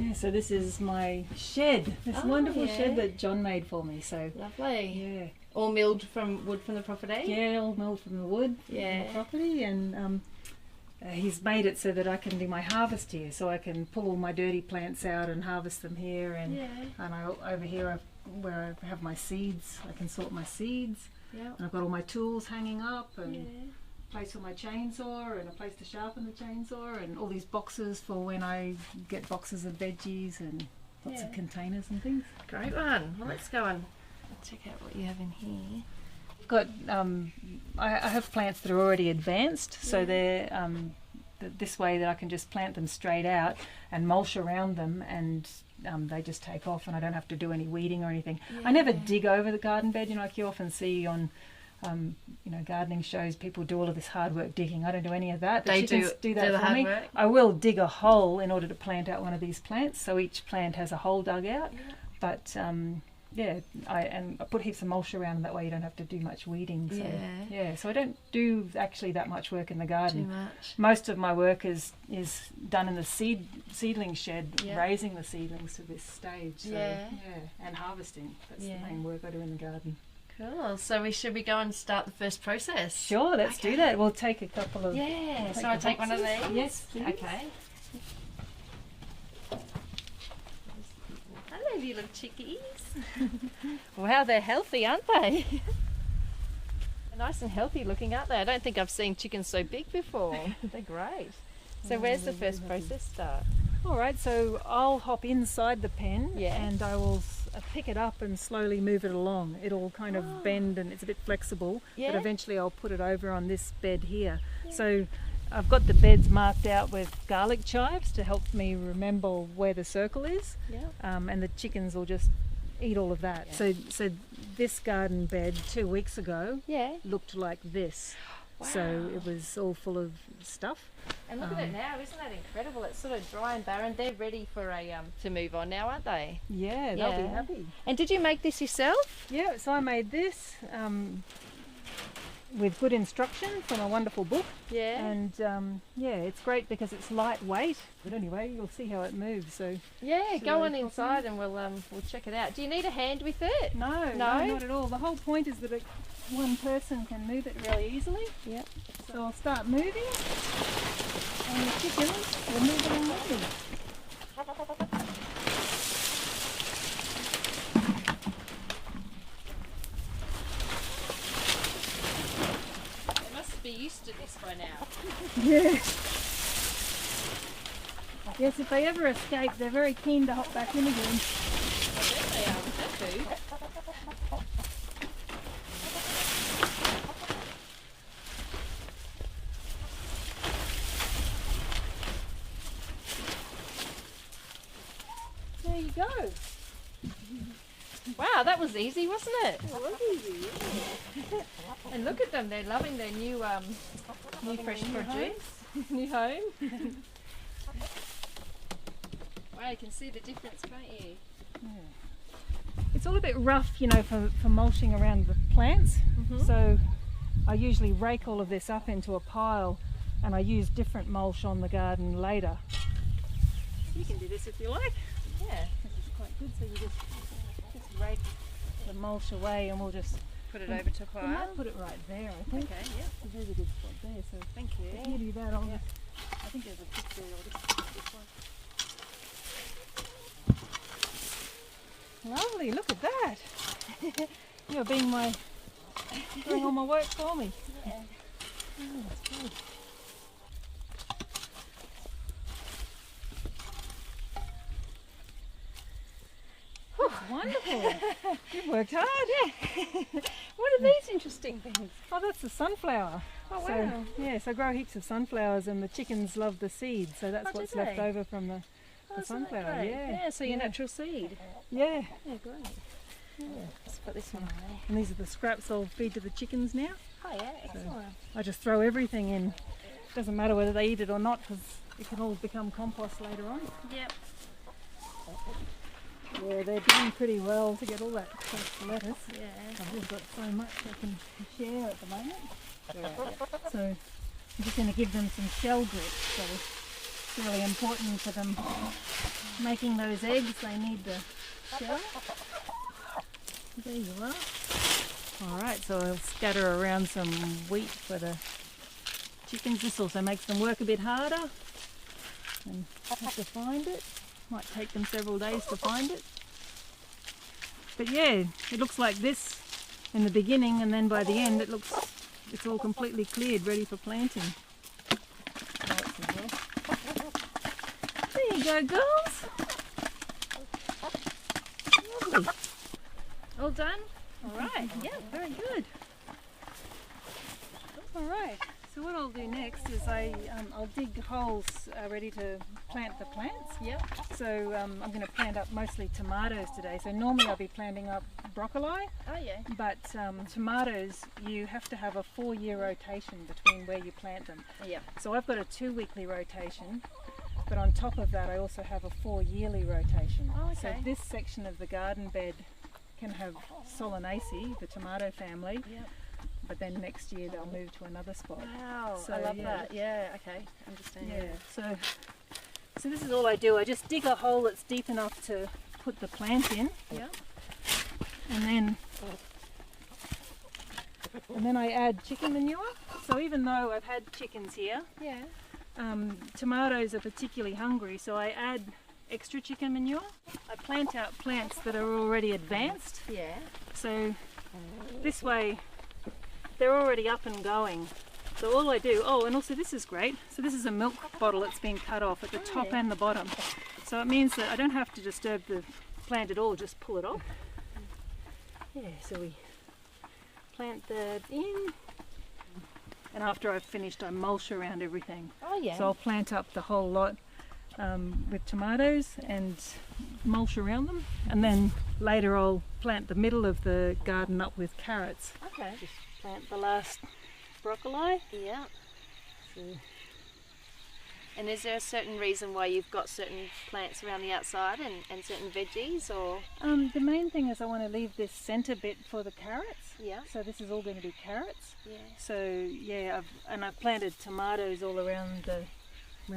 Yeah, so this is my shed, this wonderful shed that John made for me. So lovely. Yeah. All milled from wood from the property? Yeah, all milled from the wood from the property, and he's made it so that I can do my harvest here, so I can pull all my dirty plants out and harvest them here, and over here where I have my seeds, I can sort my seeds, and I've got all my tools hanging up, and a place for my chainsaw, and a place to sharpen the chainsaw, and all these boxes for when I get boxes of veggies, and lots of containers and things. Great one. Well, let's go and check out what you have in here. Got I have plants that are already advanced, so they're this way that I can just plant them straight out and mulch around them, and they just take off, and I don't have to do any weeding or anything. I never dig over the garden bed, like you often see on gardening shows. People do all of this hard work digging. I don't do any of that. The chickens do that for me. Work. I will dig a hole in order to plant out one of these plants, so each plant has a hole dug out, but I put heaps of mulch around, and that way you don't have to do much weeding. So, so I don't do actually that much work in the garden. Too much. Most of my work is done in the seedling shed, raising the seedlings to this stage. So, and harvesting. That's the main work I do in the garden. Cool. So should we go and start the first process? Sure, let's do that. We'll take a couple of... Yeah, so I'll take one of these? Yes, please. Okay. Hello, little chickies. Wow, they're healthy, aren't they? They're nice and healthy looking, aren't they? I don't think I've seen chickens so big before. They're great. So where's the first process start? All right, so I'll hop inside the pen and I will pick it up and slowly move it along. It'll kind of bend, and it's a bit flexible, but eventually I'll put it over on this bed here. So I've got the beds marked out with garlic chives to help me remember where the circle is, and the chickens will just eat all of that. So this garden bed 2 weeks ago looked like this. Wow. So it was all full of stuff. And look at it now, isn't that incredible? It's sort of dry and barren. They're ready for to move on now, aren't they? Yeah, they'll be happy. And did you make this yourself? Yeah, so I made this with good instruction from a wonderful book. Yeah. And it's great because it's lightweight. But anyway, you'll see how it moves. So go on inside and we'll check it out. Do you need a hand with it? No, not at all. The whole point is that one person can move it really easily. Yep. So I'll start moving, and the chickens will move along with me. They must be used to this by now. Yeah. Yes, if they ever escape, they're very keen to hop back in again. I bet they are with that food. There you go. Wow, that was easy, wasn't it? It was easy. And look at them, they're loving their new fresh produce, new home. Wow, you can see the difference, can't you? Yeah. It's all a bit rough, for mulching around the plants. So I usually rake all of this up into a pile, and I use different mulch on the garden later. You can do this if you like. Yeah. This is quite good. So you just rake the mulch away, and we'll just put it over to a pile. We might put it right there, I think. Okay, yeah. There's a good spot there. So thank you. If you do that, I think there's a picture. I'll just put this one. Lovely, look at that. You're doing all my work for me. Yeah. Oh, that's good. That's wonderful. You've worked hard. Yeah. What are these interesting things? Oh, that's the sunflower. Oh, wow. So I grow heaps of sunflowers, and the chickens love the seed, so that's what's left over from the sunflower. Yeah, so your natural seed. Yeah. Yeah, great. Yeah. Let's put this one away. And these are the scraps I'll feed to the chickens now. Oh yeah, excellent. So I just throw everything in. Doesn't matter whether they eat it or not, because it can all become compost later on. Yep. Yeah, they're doing pretty well to get all that fresh lettuce. Yeah. I've just got so much I can share at the moment. So I'm just going to give them some shell grit. So it's really important for them making those eggs, they need the shell. There you are. Alright, so I'll scatter around some wheat for the chickens. This also makes them work a bit harder and have to find it. Might take them several days to find it. But yeah, it looks like this in the beginning, and then by the end it's all completely cleared, ready for planting. There you go, girls. Lovely. All done? All right. Yeah, very good. All right. So what I'll do next is I'll dig holes ready to plant the plants. Yep. So I'm going to plant up mostly tomatoes today. So normally I'll be planting up broccoli. Oh yeah. But tomatoes, you have to have a 4-year rotation between where you plant them. Yep. So I've got a 2-weekly rotation, but on top of that I also have a 4-yearly rotation. Oh, okay. So this section of the garden bed can have Solanaceae, the tomato family, Yep. but then next year they'll move to another spot. Wow, So, I love yeah. that. Yeah, okay, understand. Yeah, so this is all I do. I just dig a hole that's deep enough to put the plant in, Yeah. and then I add chicken manure. So even though I've had chickens here, Yeah. tomatoes are particularly hungry, so I add extra chicken manure. I plant out plants that are already advanced, Yeah. so this way they're already up and going. So all I do, oh, and also this is great. So this is a milk bottle that's been cut off at the top yeah. and the bottom. So it means that I don't have to disturb the plant at all, just pull it off. Yeah, so we plant that in. And after I've finished, I mulch around everything. Oh yeah. So I'll plant up the whole lot with tomatoes and mulch around them. And then later I'll plant the middle of the garden up with carrots. Okay. Just plant the last broccoli. Yeah. So And is there a certain reason why you've got certain plants around the outside and certain veggies, or? the main thing is I want to leave this centre bit for the carrots. Yeah. So this is all going to be carrots. Yeah. So yeah, I've planted tomatoes all around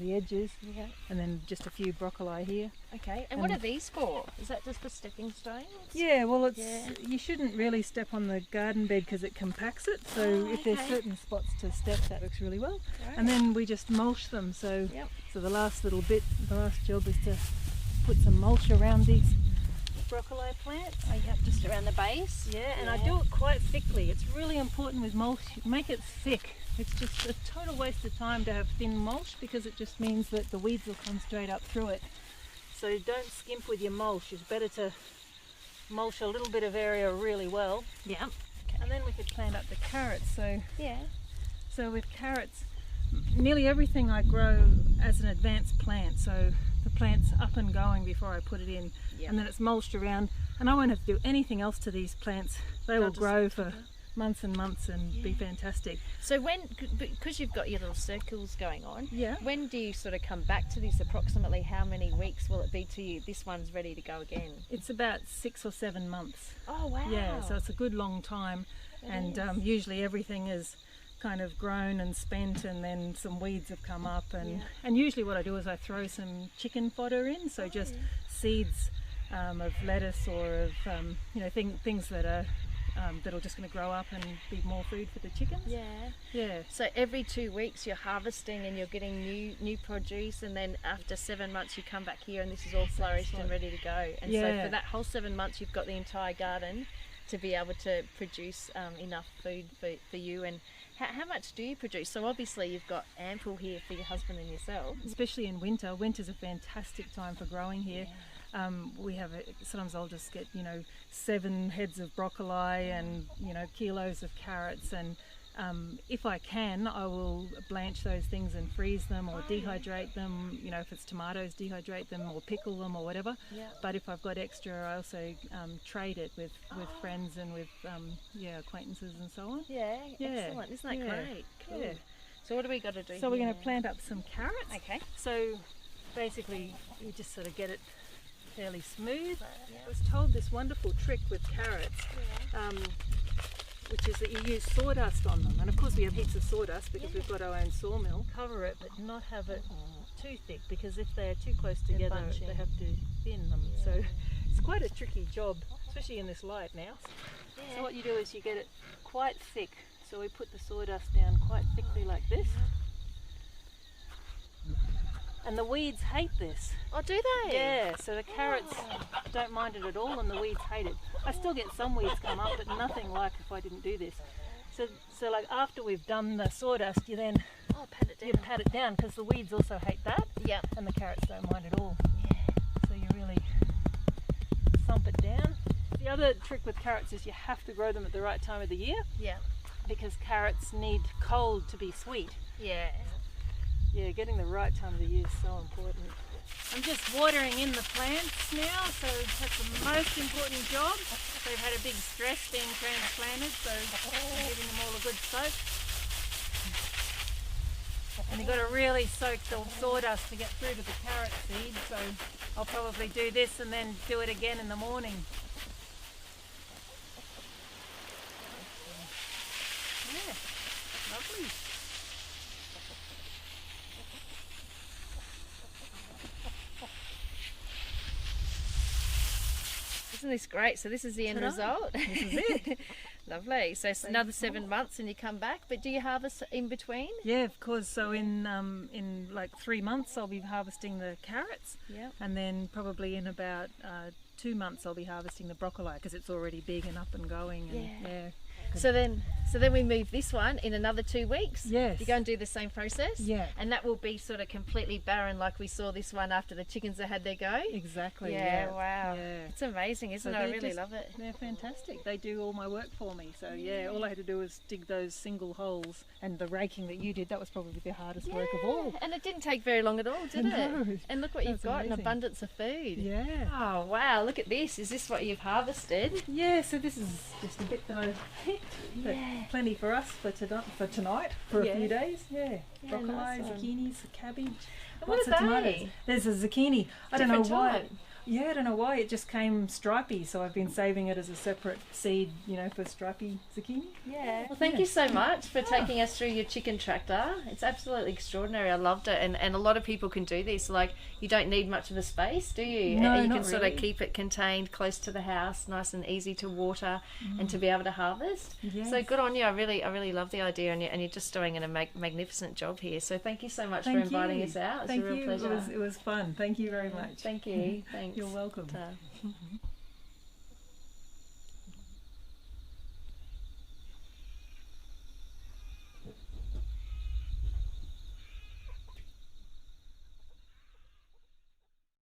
the edges, Yeah. and then just a few broccoli here. Okay. And what are these for? Is that just for stepping stones? Yeah, well, Yeah. you shouldn't really step on the garden bed because it compacts it. So Oh, if there's okay. certain spots to step, that works really well. Great. And then we just mulch them. So Yep. so the last little bit, the last job is to put some mulch around these broccoli plants. Oh, yep, just around the base. Yeah, and I do it quite thickly. It's really important with mulch. Make it thick. It's just a total waste of time to have thin mulch because it just means that the weeds will come straight up through it. So don't skimp with your mulch. It's better to mulch a little bit of area really well. Yeah. And then we could plant up the carrots. Yeah. So with carrots, nearly everything I grow as an advanced plant. So the plant's up and going before I put it in. Yeah. And then it's mulched around. And I won't have to do anything else to these plants. They will just grow for months and months and be fantastic. So when, because you've got your little circles going on, Yeah. when do you sort of come back to this? Approximately how many weeks will it be to you? This one's ready to go again. It's about 6 or 7 months. Oh wow. Yeah, so it's a good long time. And usually everything is kind of grown and spent, and then some weeds have come up. And usually what I do is I throw some chicken fodder in, so just seeds of lettuce or of things that are that are just going to grow up and be more food for the chickens. Yeah. So every 2 weeks you're harvesting and you're getting new produce, and then after 7 months you come back here and this is all flourished and ready to go. And so for that whole 7 months you've got the entire garden to be able to produce enough food for you. And how much do you produce? So obviously you've got ample here for your husband and yourself. Especially in winter. Winter's a fantastic time for growing here. We have sometimes I'll just get 7 heads of broccoli and kilos of carrots, and if I can I will blanch those things and freeze them or dehydrate them, if it's tomatoes, dehydrate them or pickle them or whatever. But if I've got extra I also trade it with friends and with acquaintances and so on. Excellent. Isn't that great? Cool. Yeah. So what do we got to do So we're here going to now? plant up some carrots. Okay. So basically you just sort of get it fairly smooth. I was told this wonderful trick with carrots. which is that you use sawdust on them. And of course we have heaps of sawdust because we've got our own sawmill. Cover it, but not have it too thick, because if they're too close together, they have to thin them. So it's quite a tricky job, especially in this light now. So what you do is you get it quite thick. So we put the sawdust down quite thickly like this. And the weeds hate this. Oh, do they? Yeah, so the carrots don't mind it at all and the weeds hate it. I still get some weeds come up, but nothing like if I didn't do this. So like after we've done the sawdust, you then pat it down. You pat it down because the weeds also hate that. Yeah. And the carrots don't mind at all. Yeah. So you really thump it down. The other trick with carrots is you have to grow them at the right time of the year. Yeah. Because carrots need cold to be sweet. Yeah. Yeah, getting the right time of the year is so important. I'm just watering in the plants now, so that's the most important job. They've had a big stress being transplanted, so I'm giving them all a good soak. And you've got to really soak the sawdust to get through to the carrot seed, so I'll probably do this and then do it again in the morning. Yeah, lovely. Isn't this great? So this is the end result. This is it. Lovely. So it's another 7 months and you come back, but do you harvest in between? Yeah, of course. So in like 3 months I'll be harvesting the carrots. Yeah. And then probably in about 2 months I'll be harvesting the broccoli because it's already big and up and going. And, yeah. So then we move this one in another 2 weeks. Yes. You go and do the same process. Yeah. And that will be sort of completely barren, like we saw this one after the chickens that had their go. Exactly. Yeah. Wow. Yeah. It's amazing, isn't it? I really love it. They're fantastic. They do all my work for me. So yeah, all I had to do was dig those single holes, and the raking that you did, that was probably the hardest work of all. And it didn't take very long at all, did it? And look what you've got, amazing. an abundance of food. Yeah. Oh wow, look at this. Is this what you've harvested? Yeah, so this is just a bit that I picked. But plenty for us for tonight, for a few days. Yeah. Broccoli, nice zucchinis, cabbage. And Lots what of are tomatoes. they? There's a zucchini. I don't know Different why. type. Yeah, I don't know why it just came stripy, so I've been saving it as a separate seed, for stripy zucchini. Yeah. Well, thank you so much for taking us through your chicken tractor. It's absolutely extraordinary. I loved it, and a lot of people can do this. Like, you don't need much of a space, do you? No, and you not can sort really. of keep it contained close to the house, nice and easy to water, and to be able to harvest. Yes. So good on you. I really love the idea, and you're just doing a magnificent job here. So thank you so much for inviting us out. It's Thank a real you. pleasure. It was fun. Thank you very much. Thank you. Thanks. You're welcome. Ta.